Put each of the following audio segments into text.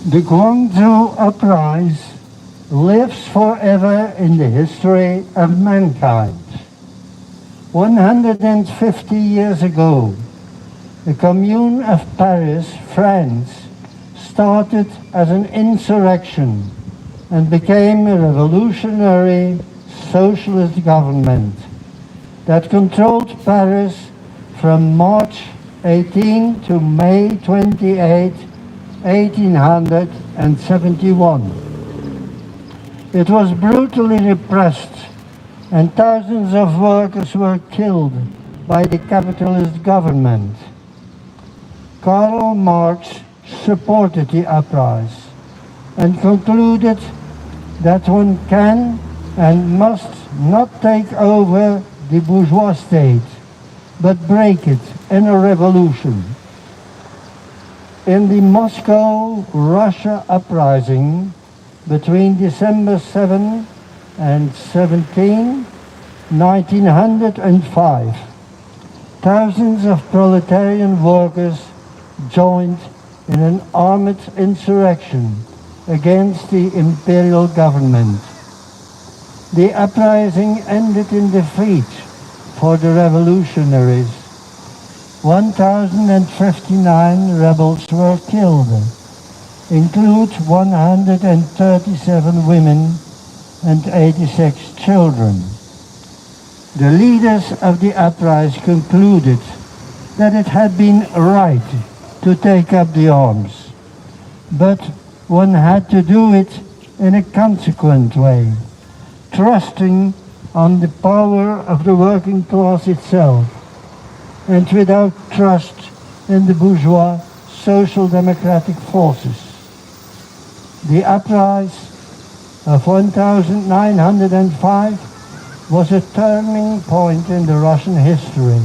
The Gwangju Uprise lives forever in the history of mankind. 150 years ago, the Commune of Paris, France, started as an insurrection and became a revolutionary socialist government that controlled Paris from March 18 to May 28, 1871. It was brutally repressed, and thousands of workers were killed by the capitalist government. Karl Marx supported the uprising and concluded that one can and must not take over the bourgeois state, but break it in a revolution. In the Moscow, Russia uprising between December 7 and 17, 1905, thousands of proletarian workers joined in an armed insurrection against the imperial government. The uprising ended in defeat for the revolutionaries. 1,059 rebels were killed, include 137 women and 86 children. The leaders of the uprising concluded that it had been right to take up the arms, but one had to do it in a consequent way, trusting on the power of the working class itself, and without trust in the bourgeois social democratic forces. The uprising of 1905 was a turning point in the Russian history.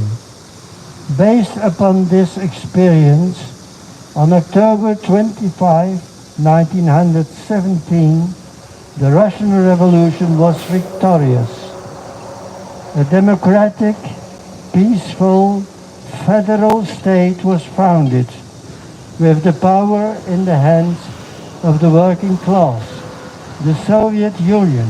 Based upon this experience, on October 25, 1917, the Russian Revolution was victorious. A democratic, peaceful, federal state was founded, with the power in the hands of the working class, the Soviet Union.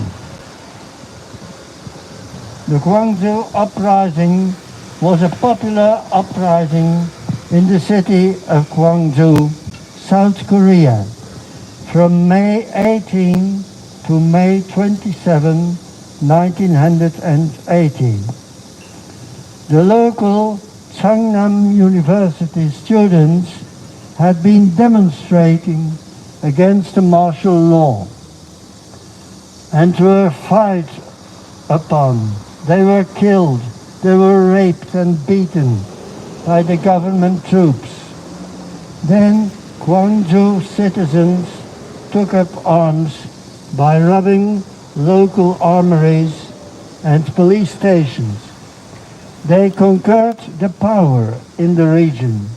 The Gwangju Uprising was a popular uprising in the city of Gwangju, South Korea, from May 18 to May 27, 1980. The local Changnam University students had been demonstrating against the martial law and were fired upon. They were killed, they were raped and beaten by the government troops. Then Gwangju citizens took up arms by robbing local armories and police stations. They conquered the power in the region.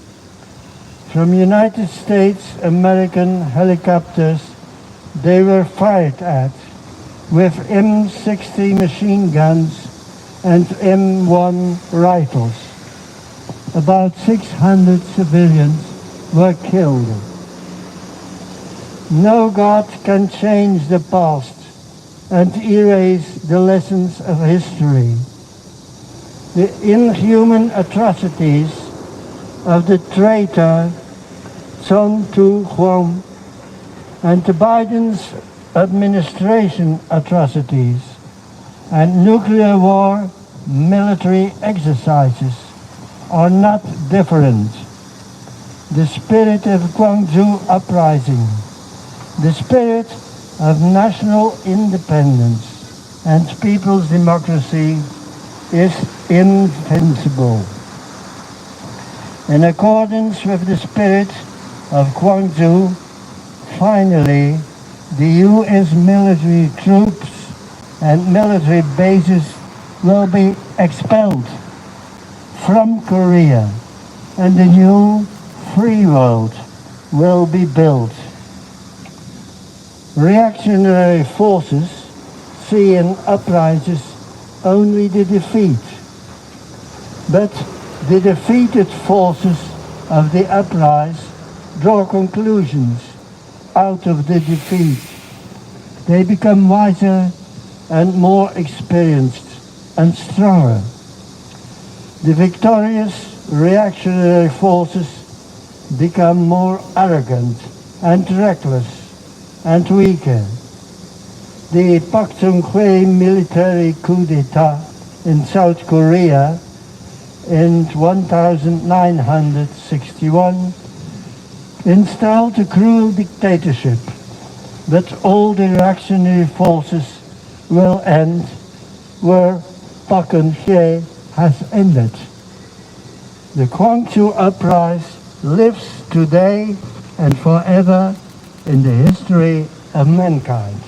From United States American helicopters, they were fired at with M60 machine guns and M1 rifles. About 600 civilians were killed. No God can change the past and erase the lessons of history. The inhuman atrocities of the traitor Chon Tu-hwan and the Biden's administration atrocities and nuclear war military exercises are not different. The spirit of Gwangju Uprising, the spirit of national independence and people's democracy is invincible. In accordance with the spirit of Gwangju, finally, the U.S. military troops and military bases will be expelled from Korea, and a new free world will be built. Reactionary forces see in uprisings only the defeat, but the defeated forces of the uprising draw conclusions out of the defeat. They become wiser and more experienced and stronger. The victorious reactionary forces become more arrogant and reckless and weaker. The Pak Chung-hwe military coup d'etat in South Korea in 1961 installed a cruel dictatorship, but all the reactionary forces will end where Pak Geun-hye has ended. The Gwangju Uprise lives today and forever in the history of mankind.